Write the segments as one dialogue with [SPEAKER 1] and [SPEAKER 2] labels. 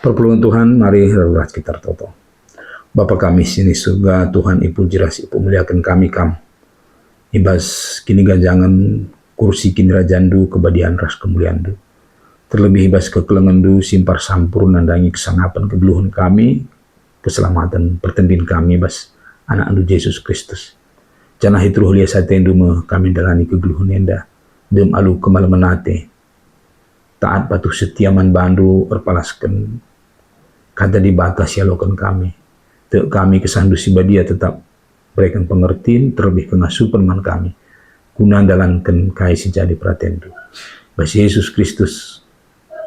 [SPEAKER 1] Perpuluhan Tuhan, mari lalulah kita toto. Bapa kami sini surga, Tuhan ipu jiras ipu muliakan kami kam. Ibas kini ganjangan kursi kini rajandu kebadian ras kemuliandu. Terlebih ibas kekelengandu simpar sampur nandangi kesangapan kegeluhan kami, keselamatan pertendin kami bas anak andu Yesus Kristus. Janah hitruh liya satendu me kami dalani kegeluhan enda. Dem alu kemal menate. Taat patuh setiaman bandu erpalaskan kata dibatas yalokan kami. Te kami kesandu sibadia tetap berikan pengertian terlebih kengasupan man kami. Guna dalankan kai sejadi pratendu. Bas Yesus Kristus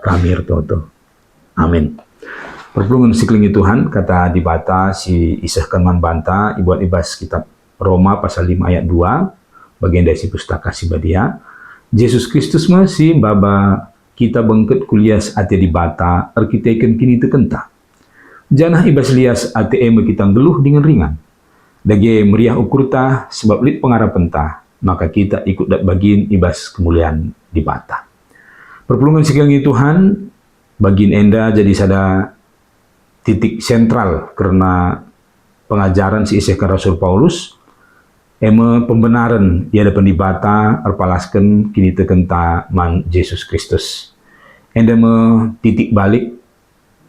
[SPEAKER 1] kami ertoto. Amin. Perpulungan siklingi Tuhan kata dibata si isahkan man banta ibuat ibas kitab Roma pasal 5 ayat 2 bagian dari si pustaka sibadia. Yesus Kristus masih baba kita bengket kulias ate dibata arkiteken kini tekenta. Janah ibas lias ate eme kita geluh dengan ringan. Dage meriah ukurta sebab lit pengarapenta maka kita ikut dat bagian ibas kemuliaan dibata. Perpulungan sekali Tuhan bagian enda jadi sada titik sentral karena pengajaran si isihkan Rasul Paulus eme pembenaran ia ada pendibata erpalaskan kini tekenta man Yesus Kristus. Enda me titik balik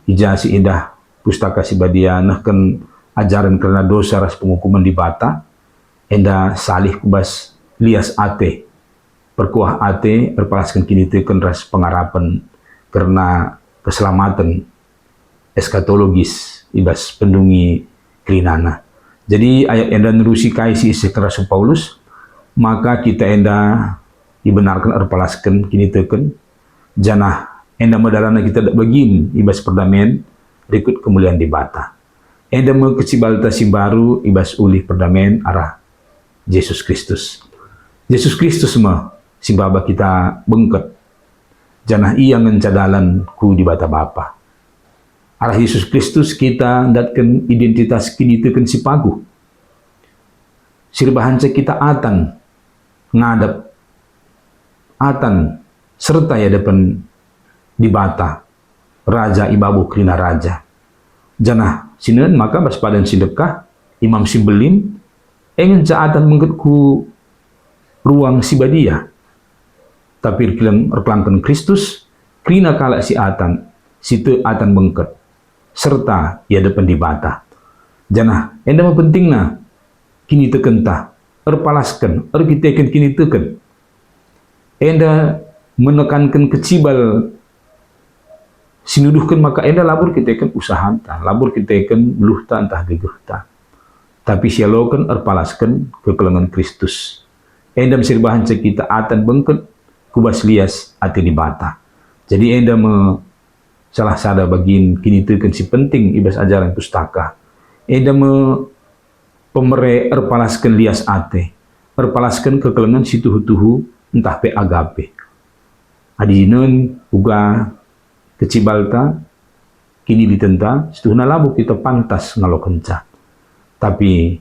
[SPEAKER 1] ijasi indah pustaka sibadia nahkan ajaran karena dosa ras penghukuman dibata. Enda salih kubas lias ate perkuah ate erpalaskan kini teken ras pengarapan karena keselamatan eskatologis ibas pendungi klinana. Jadi ayat enda nerusi kaisi isi Rasul Paulus maka kita enda dibenarkan erpalaskan kini teken janah enda medalana kita dak begin ibas perdamaian berikut kemuliaan dibata. Enda me kecibalta si baru ibas ulih perdamaian arah Yesus Kristus. Yesus Kristus mah si baba kita bengket janah ia ngencadalan ku dibata Bapa. Arah Yesus Kristus kita datkan identitas kini teken si pagu. Sirbahanca kita atan ngadap atan serta ya depan dibata raja ibabu krina raja. Janah sineun maka baspadan sidekah imam simbelim engen caatan mengket ku ruang sibadia. Tapi kilang erkelangkan Kristus krina kala si atan situ atan bengket serta ia depan dibata. Janah enda mah pentingna kini tekentah erpalaskan erkiteken kini teken. Enda menekankan kecibal sinuduhkan maka enda labur kiteken usaha entah, labur kiteken beluhta entah gegehta. Tapi sialokan erpalaskan kekelengan Kristus. Enda mesirbahan kita atan bengket kubas lias ati dibata. Jadi enda me salah sada bagian kini teken si penting ibas ajaran pustaka. Enda me pemere erpalaskan lias ate. Erpalaskan kekelengan si tuhu-tuhu entah pe agape. Adinun uga kecibalta kini ditenta setuhna labu kita pantas ngalokenca. Tapi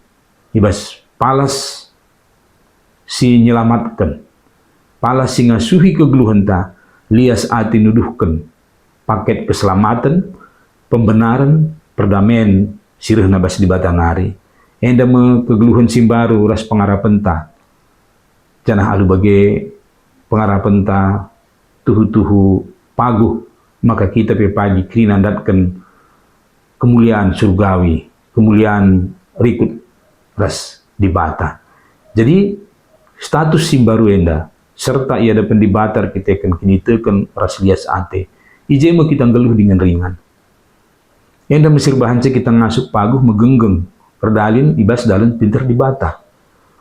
[SPEAKER 1] ibas palas si nyelamatkan. Palas si ngasuhi kegeluhenta lias ati nuduhkan paket keselamatan, pembenaran, perdamaian sirih nabas di batangari. Enda me kegeluhan simbaru ras pengarapenta. Janah alu bage pengarapenta tuhu-tuhu paguh maka kita pepagi krina datkan kemuliaan surgawi, kemuliaan rikut ras dibata. Jadi status simbaru enda serta ia dapat dibatar kita akan kini teken ras lias ate. Ije mau kita ngeluh dengan ringan. Enda mesir bahanca kita ngasuk paguh megenggeng perdalin ibas dalan pinter dibata.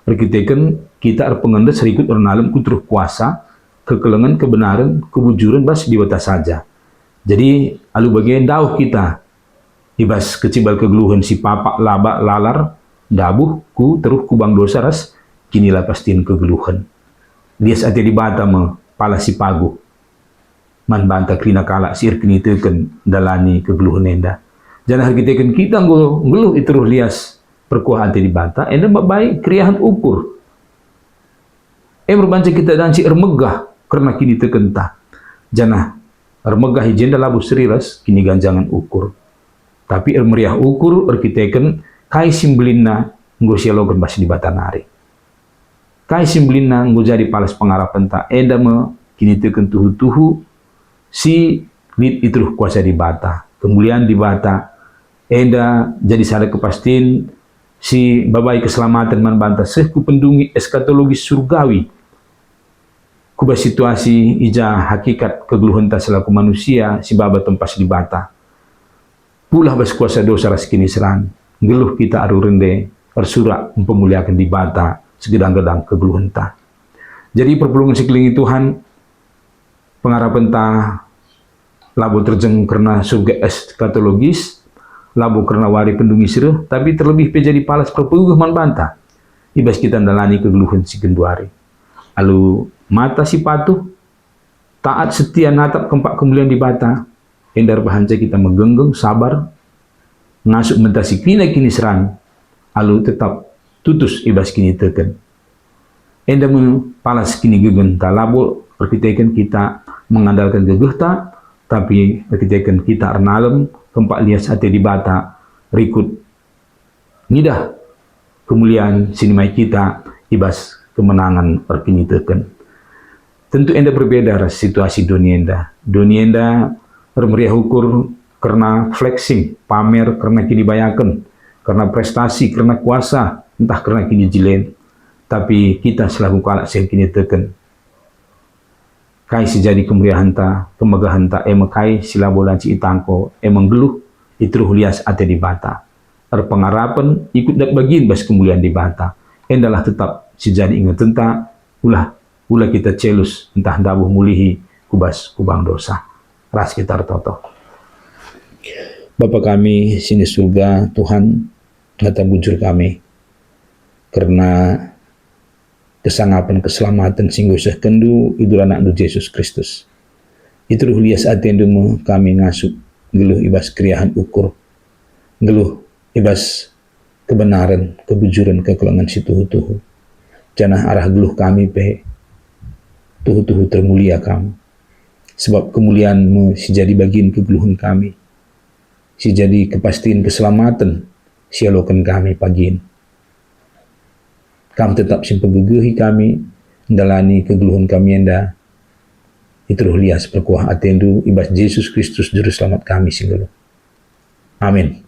[SPEAKER 1] Arkiteken kita pengendes serikut ornalem kutruh kuasa kekelengan kebenaran kebujuran bas dibata saja. Jadi alu bagian dauh kita ibas kecibal kegeluhan si papak laba lalar dabuh ku teruh kubang dosa ras kini lapastin kegeluhan. Lias ati dibata me pala si paguh. Man banta krina kala sir kini teken dalani kegeluhan enda. Jangan hargiteken kita ngeluh itruh lias perkuah ati dibata enda baik kriahan ukur. Berbanca kita dan si ermegah karena kini tekentah. Janah megah jenda labu seriras kini ganjangan ukur. Tapi meriah ukur kita kai simbolina nggo sialogan bas di batanari. Kai simbolina nggo jadi palas pengarapan ta enda me kini teken tuhu-tuhu si lid itu kuasa di bata, kemuliaan di bata, enda jadi sada kepastiin si babai keselamatan man banta ku pendungi eskatologis surgawi. Kubah situasi ija hakikat kegeluhan ta selaku manusia si baba tempas di bata. Pulah bas kuasa dosa ras kini serang. Geluh kita aru rende bersurak mempemuliakan di bata segedang-gedang kegeluhan ta. Jadi perpulungan sekeliling Tuhan pengharapan ta labu terjeng karena surga eskatologis, labu karena wari pendungi sirah, tapi terlebih menjadi palas perpuluh man banta. Ibas kita ndalani kegeluhan si genduari. Lalu mata si patuh, taat setia natap kempak kemuliaan di bata, endar bahanca kita megenggeng, sabar, ngasuk mentasi kini serang, lalu tetap tutus ibas kini teken. Enda palas kini gegen talabo, perkitekan kita mengandalkan gegehta, tapi perkitekan kita arnalem, kempak lias hati di bata, rikut nidah kemuliaan sinimai kita, ibas kemenangan perkini teken. Tentu enda berbeda ras situasi dunia enda. Dunia enda meriah ukur karena flexing, pamer karena kini bayakan, karena prestasi, karena kuasa, entah karena kini jilen. Tapi kita selaku kalak yang kini teken. Kai sejadi kemuliaan ta, kemegahan ta, kai silabolan ci itangko, geluh, itu lias ate di bata. Pengarapan ikut dak bagian bas kemuliaan di bata. Endalah tetap sejadi ingat tentang ulah kita celus entah dabuh mulihi kubas kubang dosa. Ras kita toto. Bapa kami sini surga, Tuhan ngata bujur kami karena kesangapan keselamatan singgo sah kendu idul anak Yesus Kristus. Itu lias atendumu kami ngasuk geluh ibas kriahan ukur, geluh ibas kebenaran, kebujuran, kekelangan si tuhu-tuhu. Janah arah geluh kami pe tuhu-tuhu termulia kamu. Sebab kemuliaanmu si jadi bagian kegeluhan kami. Si jadi kepastian keselamatan sialokan kami pagin. Kamu tetap simpegegehi kami, ndalani kegeluhan kami enda. Itu lias perkuah atendu ibas Yesus Kristus juru selamat kami singgalo. Amin.